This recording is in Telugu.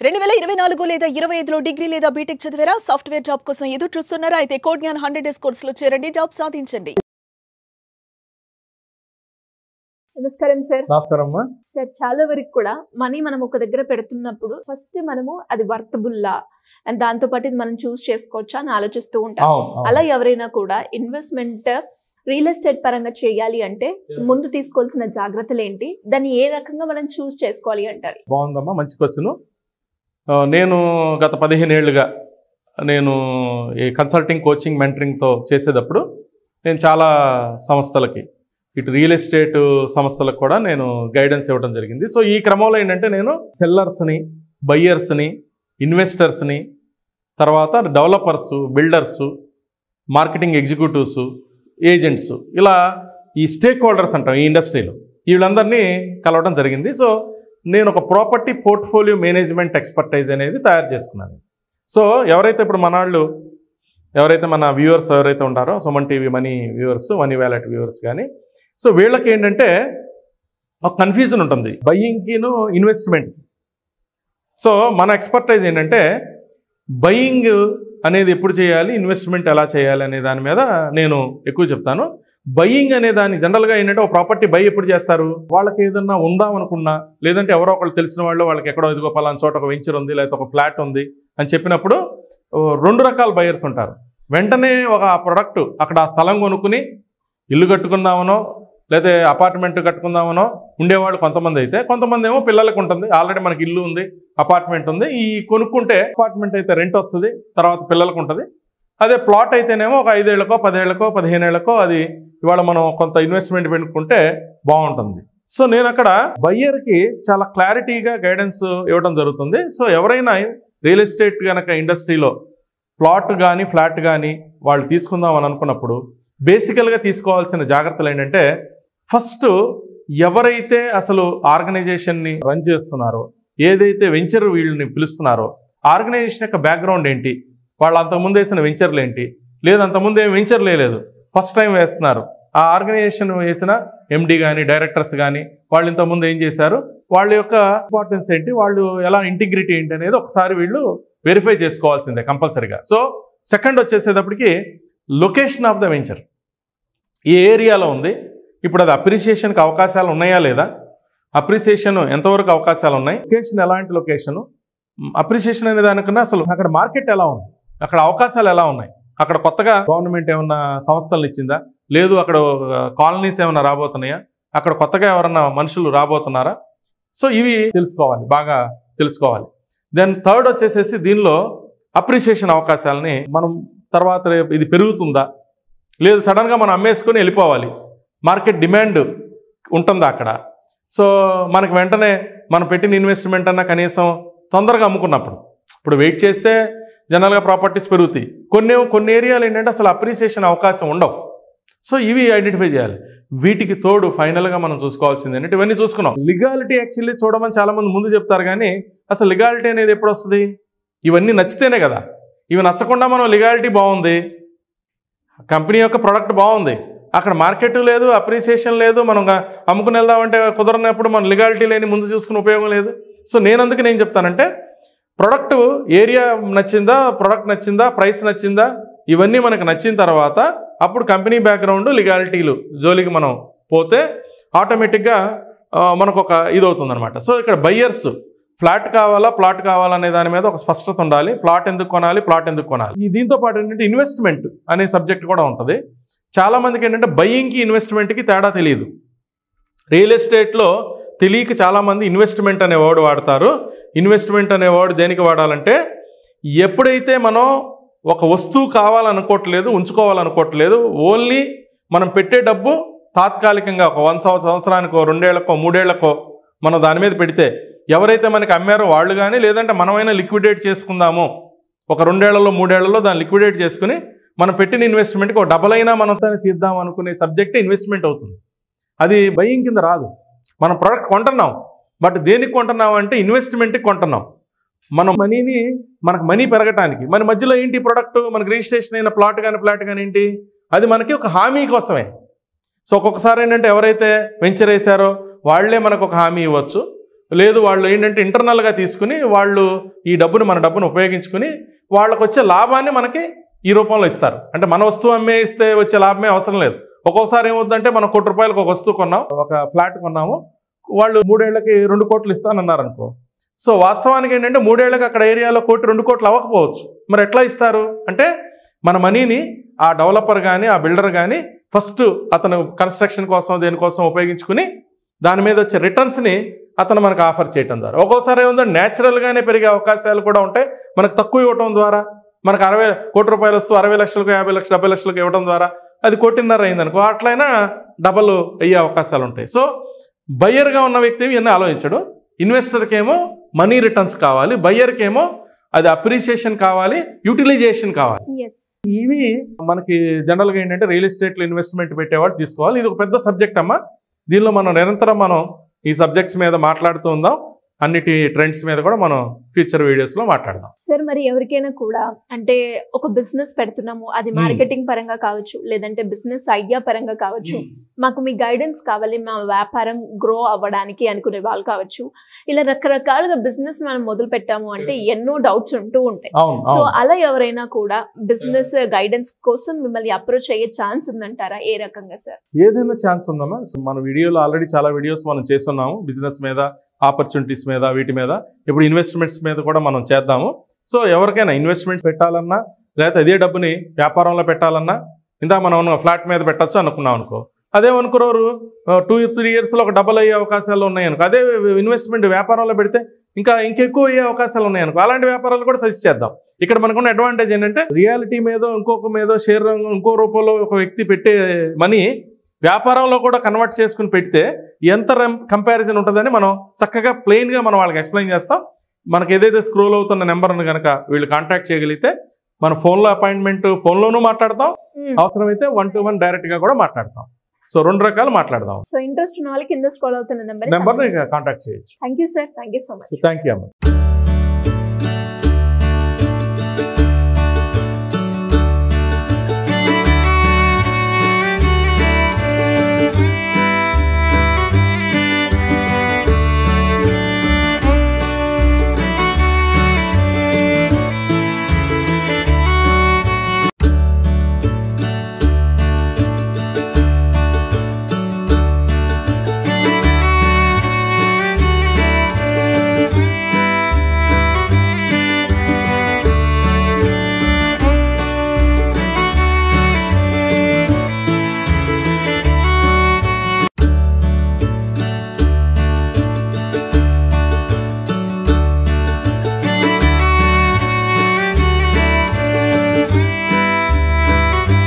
2024 లేదా 25లో డిగ్రీ లేదా బీటెక్ చదివారా? సాఫ్ట్వేర్ జాబ్ కోసం ఎదురు చూస్తున్నారా? అయితే కోడ్ జ్ఞాన్ 100 డేస్ కోర్సులో చేరండి, జాబ్ సాధించండి. నమస్కారం సార్. నమస్కారం అమ్మా. సార్, చాలా వరకు కూడా మనీ మనం ఒక దగ్గర పెడుతున్నప్పుడు ఫస్ట్ మనము అది వర్తబుల్లా అండ్ దాంతో పాటు ఇది మనం చూస్ చేసుకోవచ్చా అని ఆలోచిస్తూ ఉంటాం. అలా ఎవరైనా కూడా ఇన్వెస్ట్మెంట్ రియల్ ఎస్టేట్ పరంగా చేయాలి అంటే ముందు తీసుకోవాల్సిన జాగ్రత్తలు ఏంటి, దాన్ని ఏ రకంగా మనం చూస్ చేసుకోవాలి అంటారు? బాగుందమ్మా, మంచి క్వశ్చన్. నేను గత 15 ఏళ్ళుగా నేను ఈ కన్సల్టింగ్, కోచింగ్, మెంటరింగ్తో చేసేటప్పుడు నేను చాలా సంస్థలకి, ఇటు రియల్ ఎస్టేట్ సంస్థలకు కూడా నేను గైడెన్స్ ఇవ్వడం జరిగింది. సో ఈ క్రమంలో ఏంటంటే నేను సెల్లర్స్ని, బయ్యర్స్ని, ఇన్వెస్టర్స్ని, తర్వాత డెవలపర్సు, బిల్డర్సు, మార్కెటింగ్ ఎగ్జిక్యూటివ్స్, ఏజెంట్స్, ఇలా ఈ స్టేక్ హోల్డర్స్ అంటాం ఈ ఇండస్ట్రీలో, వీళ్ళందరినీ కలవడం జరిగింది. సో నేను ఒక ప్రాపర్టీ పోర్ట్ఫోలియో మేనేజ్మెంట్ ఎక్స్పర్టైజ్ అనేది తయారు చేసుకున్నాను. సో ఎవరైతే ఇప్పుడు ఎవరైతే మన వ్యూవర్స్ ఎవరైతే ఉంటారో, Suman TV money viewers, money wallet viewers కానీ, సో వీళ్ళకి ఏంటంటే ఒక కన్ఫ్యూజన్ ఉంటుంది బయ్యింగ్కిను ఇన్వెస్ట్మెంట్కి. సో మన ఎక్స్పర్టైజ్ ఏంటంటే బయ్యింగ్ అనేది ఎప్పుడు చేయాలి, ఇన్వెస్ట్మెంట్ ఎలా చేయాలి అనే దాని మీద నేను ఎక్కువ చెప్తాను. బయ్యింగ్ అనే దాన్ని జనరల్గా ఏంటంటే ఒక ప్రాపర్టీ బై ఎప్పుడు చేస్తారు, వాళ్ళకి ఏదన్నా ఉందామనుకున్నా, లేదంటే ఎవరో ఒకళ్ళు తెలిసిన వాళ్ళు వాళ్ళకి ఎక్కడో ఇదిగో పలానా చోట ఒక వెంచర్ ఉంది, లేకపోతే ఒక ఫ్లాట్ ఉంది అని చెప్పినప్పుడు 2 రకాల బయర్స్ ఉంటారు. వెంటనే ఒక ప్రొడక్ట్ అక్కడ ఆ స్థలం కొనుక్కుని ఇల్లు కట్టుకుందామనో లేకపోతే అపార్ట్మెంట్ కట్టుకుందామనో ఉండేవాళ్ళు కొంతమంది అయితే, కొంతమంది ఏమో పిల్లలకు ఉంటుంది, ఆల్రెడీ మనకి ఇల్లు ఉంది, అపార్ట్మెంట్ ఉంది, ఈ కొనుక్కుంటే అపార్ట్మెంట్ అయితే రెంట్ వస్తుంది, తర్వాత పిల్లలకు ఉంటుంది. అదే ప్లాట్ అయితేనేమో ఒక 5 ఏళ్లకో 10 ఏళ్లకో 15 ఏళ్లకో అది ఇవాళ మనం కొంత ఇన్వెస్ట్మెంట్ పెట్టుకుంటే బాగుంటుంది. సో నేను అక్కడ బయ్యర్కి చాలా క్లారిటీగా గైడెన్స్ ఇవ్వడం జరుగుతుంది. సో ఎవరైనా రియల్ ఎస్టేట్ కనుక ఇండస్ట్రీలో ప్లాట్ కానీ ఫ్లాట్ కానీ వాళ్ళు తీసుకుందాం అని అనుకున్నప్పుడు బేసికల్గా తీసుకోవాల్సిన జాగ్రత్తలు ఏంటంటే, ఫస్ట్ ఎవరైతే అసలు ఆర్గనైజేషన్ని రన్ చేస్తున్నారో, ఏదైతే వెంచర్ వీళ్ళని పిలుస్తున్నారో, ఆర్గనైజేషన్ యొక్క బ్యాక్గ్రౌండ్ ఏంటి, వాళ్ళు అంతకుముందు వేసిన వెంచర్లు ఏంటి, లేదు అంతకుముందు ఏం వెంచర్ లేదు, ఫస్ట్ టైం వేస్తున్నారు, ఆ ఆర్గనైజేషన్ వేసిన ఎండి కానీ డైరెక్టర్స్ కానీ వాళ్ళు ఇంతకుముందు ఏం చేశారు, వాళ్ళ యొక్క ఇంపార్టెన్స్ ఏంటి, వాళ్ళు ఎలా ఇంటిగ్రిటీ ఏంటి అనేది ఒకసారి వీళ్ళు వెరిఫై చేసుకోవాల్సిందే కంపల్సరీగా. సో సెకండ్ వచ్చేసేటప్పటికి లొకేషన్ ఆఫ్ ద వెంచర్, ఏ ఏరియాలో ఉంది, ఇప్పుడు అది అప్రిసియేషన్కి అవకాశాలు ఉన్నాయా లేదా, అప్రిసియేషన్ ఎంతవరకు అవకాశాలు ఉన్నాయి, లొకేషన్ ఎలాంటి లొకేషను, అప్రిసియేషన్ అనే దానికన్నా అసలు అక్కడ మార్కెట్ ఎలా ఉంది, అక్కడ అవకాశాలు ఎలా ఉన్నాయి, అక్కడ కొత్తగా గవర్నమెంట్ ఏమన్నా సంస్థలు ఇచ్చిందా, లేదు అక్కడ కాలనీస్ ఏమైనా రాబోతున్నాయా, అక్కడ కొత్తగా ఎవరన్నా మనుషులు రాబోతున్నారా. సో ఇవి తెలుసుకోవాలి, బాగా తెలుసుకోవాలి. దెన్ థర్డ్ వచ్చేసేసి దీనిలో అప్రిసియేషన్ అవకాశాలని మనం తర్వాత ఇది పెరుగుతుందా, లేదు సడన్గా మనం అమ్మేసుకొని వెళ్ళిపోవాలి, మార్కెట్ డిమాండ్ ఉంటుందా అక్కడ. సో మనకు వెంటనే మనం పెట్టిన ఇన్వెస్ట్మెంట్ అన్న కనీసం తొందరగా అమ్ముకున్నప్పుడు, ఇప్పుడు వెయిట్ చేస్తే జనరల్గా ప్రాపర్టీస్ పెరుగుతాయి, కొన్ని ఏరియాలు ఏంటంటే అసలు అప్రిసియేషన్ అవకాశం ఉండవు. సో ఇవి ఐడెంటిఫై చేయాలి. వీటికి తోడు ఫైనల్గా మనం చూసుకోవాల్సింది ఏంటంటే, ఇవన్నీ చూసుకున్నాం, లిగాలిటీ యాక్చువల్లీ చూడమని చాలామంది ముందు చెప్తారు, కానీ అసలు లిగాలిటీ అనేది ఎప్పుడు వస్తుంది, ఇవన్నీ నచ్చితేనే కదా. ఇవి నచ్చకుండా మనం లిగాలిటీ బాగుంది, కంపెనీ యొక్క ప్రోడక్ట్ బాగుంది, అక్కడ మార్కెట్ లేదు, అప్రిసియేషన్ లేదు, మనం అమ్ముకుని వెళ్దామంటే కుదరనప్పుడు మనం లిగాలిటీ లేని ముందు చూసుకునే ఉపయోగం లేదు. సో అందుకే నేను చెప్తానంటే, ప్రొడక్ట్ ఏరియా నచ్చిందా, ప్రొడక్ట్ నచ్చిందా, ప్రైస్ నచ్చిందా, ఇవన్నీ మనకు నచ్చిన తర్వాత అప్పుడు కంపెనీ బ్యాక్గ్రౌండ్, లిగాలిటీలు జోలికి మనం పోతే ఆటోమేటిక్గా మనకు ఒక ఇది అవుతుంది అనమాట. సో ఇక్కడ బయ్యర్స్ ఫ్లాట్ కావాలా ప్లాట్ కావాలనే దాని మీద ఒక స్పష్టత ఉండాలి, ప్లాట్ ఎందుకు కొనాలి, ప్లాట్ ఎందుకు కొనాలి. దీంతో పాటు ఏంటంటే ఇన్వెస్ట్మెంట్ అనే సబ్జెక్ట్ కూడా ఉంటుంది. చాలామందికి ఏంటంటే బయ్యింగ్కి ఇన్వెస్ట్మెంట్కి తేడా తెలియదు. రియల్ ఎస్టేట్లో తెలియక చాలామంది ఇన్వెస్ట్మెంట్ అనే వర్డ్ వాడతారు. ఇన్వెస్ట్మెంట్ అనే వర్డ్ దేనికి వాడాలంటే, ఎప్పుడైతే మనం ఒక వస్తువు కావాలనుకోవట్లేదు, ఉంచుకోవాలనుకోవట్లేదు, ఓన్లీ మనం పెట్టే డబ్బు తాత్కాలికంగా ఒక 100 సంవత్సరానికో 2 ఏళ్లకో 3 ఏళ్లకో మనం దాని మీద పెడితే, ఎవరైతే మనకి అమ్మారో వాళ్ళు కానీ, లేదంటే మనమైనా లిక్విడేట్ చేసుకుందాము, ఒక 2 ఏళ్లలో 3 ఏళ్లలో దాన్ని లిక్విడేట్ చేసుకుని మనం పెట్టిన ఇన్వెస్ట్మెంట్కి ఒక డబల్ అయినా మనం తీద్దాం అనుకునే సబ్జెక్టే ఇన్వెస్ట్మెంట్ అవుతుంది. అది బయ్యింగ్ కింద రాదు. మనం ప్రోడక్ట్ కొంటున్నాం, బట్ దేనికి కొంటున్నాం అంటే ఇన్వెస్ట్మెంట్కి కొంటున్నాం. మనం మనకు మనీ పెరగటానికి. మన మధ్యలో ఏంటి ప్రోడక్ట్, మనకు రిజిస్ట్రేషన్ అయిన ప్లాట్ కానీ ఫ్లాట్ కానీ ఏంటి, అది మనకి ఒక హామీ కోసమే. సో ఒక్కొక్కసారి ఏంటంటే ఎవరైతే వెంచర్ వేశారో వాళ్ళే మనకు ఒక హామీ ఇవ్వచ్చు, లేదు వాళ్ళు ఏంటంటే ఇంటర్నల్గా తీసుకుని వాళ్ళు ఈ మన డబ్బును ఉపయోగించుకుని వాళ్ళకు వచ్చే లాభాన్ని మనకి ఈ రూపంలో ఇస్తారు. అంటే మన వస్తువు అమ్మే ఇస్తే వచ్చే లాభమే అవసరం లేదు. ఒక్కోసారి ఏమవుతుందంటే మనం ₹1 కోటి ఒక వస్తువు కొన్నాం, ఒక ఫ్లాట్ కొన్నాము, వాళ్ళు 3 ఏళ్లకి 2 కోట్లు ఇస్తానన్నారు అనుకో. సో వాస్తవానికి ఏంటంటే 3 ఏళ్లకి అక్కడ ఏరియాలో 1 కోటి 2 కోట్లు అవ్వకపోవచ్చు. మరి ఎట్లా ఇస్తారు అంటే మన మనీని ఆ డెవలపర్ కానీ ఆ బిల్డర్ కానీ ఫస్ట్ అతను కన్స్ట్రక్షన్ కోసం దేనికోసం ఉపయోగించుకుని దాని మీద వచ్చే రిటర్న్స్ని అతను మనకు ఆఫర్ చేయడం ద్వారా ఒక్కోసారి ఏముందంటే న్యాచురల్గానే పెరిగే అవకాశాలు కూడా ఉంటాయి. మనకు తక్కువ ఇవ్వటం ద్వారా మనకు ₹60 కోటి వస్తూ 60 లక్షలకు 50 లక్షలు 70 లక్షలకు ఇవ్వడం ద్వారా అది 1.5 కోటి అయిందనుకో, అట్లయినా డబల్ అయ్యే అవకాశాలు ఉంటాయి. సో బయ్యర్గా ఉన్న వ్యక్తి ఇవన్నీ ఆలోచించడు. ఇన్వెస్టర్కి ఏమో మనీ రిటర్న్స్ కావాలి, బయ్యర్కి ఏమో అది అప్రిసియేషన్ కావాలి, యూటిలైజేషన్ కావాలి. ఇవి మనకి జనరల్గా ఏంటంటే రియల్ ఎస్టేట్లో ఇన్వెస్ట్మెంట్ పెట్టేవాళ్ళు తీసుకోవాలి. ఇది ఒక పెద్ద సబ్జెక్ట్ అమ్మా. దీనిలో మనం నిరంతరం ఈ సబ్జెక్ట్స్ మీద మాట్లాడుతూ ఉందాం. అన్నిటి ట్రెండ్స్ మీద కూడా మనం ఫ్యూచర్ వీడియోస్లో మాట్లాడదాం. సార్ మరి ఎవరికైనా కూడా అంటే ఒక బిజినెస్ పెడుతున్నాము, అది మార్కెటింగ్ పరంగా కావచ్చు, లేదంటే బిజినెస్ ఐడియా పరంగా కావచ్చు, మాకు మీ గైడెన్స్ కావాలి మా వ్యాపారం గ్రో అవ్వడానికి అనుకునే వాళ్ళు కావచ్చు, ఇలా రకరకాలుగా బిజినెస్ మనం మొదలు పెట్టాము అంటే ఎన్నో డౌట్స్ ఉంటూ ఉంటాయి. సో అలా ఎవరైనా కూడా బిజినెస్ గైడెన్స్ కోసం మిమ్మల్ని అప్రోచ్ అయ్యే ఛాన్స్ ఉందంటారా? ఏ రకంగా సార్? ఏదైనా ఛాన్స్ ఉందమ్మా. మన వీడియోలో ఆల్రెడీ చాలా వీడియోస్ మనం చేస్తున్నాము, బిజినెస్ మీద, ఆపర్చునిటీస్ మీద, వీటి మీద. ఇప్పుడు ఇన్వెస్ట్మెంట్స్ మీద కూడా మనం చేద్దాము. సో ఎవరికైనా ఇన్వెస్ట్మెంట్స్ పెట్టాలన్నా లేకపోతే అదే డబ్బుని వ్యాపారంలో పెట్టాలన్నా, ఇందాక మనం ఫ్లాట్ మీద పెట్టచ్చు అనుకున్నాం అనుకో, అదేమనుకున్నారు 2-3 ఇయర్స్లో ఒక డబుల్ అయ్యే అవకాశాలు ఉన్నాయనుకో, అదే ఇన్వెస్ట్మెంట్ వ్యాపారంలో పెడితే ఇంకెక్కువ అయ్యే అవకాశాలు ఉన్నాయనుకో, అలాంటి వ్యాపారాలు కూడా సజెస్ట్ చేద్దాం. ఇక్కడ మనకున్న అడ్వాంటేజ్ ఏంటంటే రియాలిటీ మీదో ఇంకొక మీదో షేర్ ఇంకో రూపంలో ఒక వ్యక్తి పెట్టే మనీ వ్యాపారంలో కూడా కన్వర్ట్ చేసుకుని పెడితే ఎంత కంపారిజన్ ఉంటుందని మనం చక్కగా ప్లెయిన్గా మనం వాళ్ళకి ఎక్స్ప్లెయిన్ చేస్తాం. మనకి ఏదైతే స్క్రోల్ అవుతున్న నెంబర్ని కనుక వీళ్ళు కాంటాక్ట్ చేయగలిగితే మన ఫోన్లో అపాయింట్మెంట్ ఫోన్లోనూ మాట్లాడతాం, అవసరమైతే 1-to-1 డైరెక్ట్గా కూడా మాట్లాడతాం. సో 2 రకాలు మాట్లాడదాం. సో ఇంట్రెస్ట్ ఉన్న వాళ్ళకి కింద స్క్రోల్ అవుతున్న నెంబర్ని కాంటాక్ట్ చేయొచ్చు. Thank you sir. Thank you so much. Thank you అమ్మ.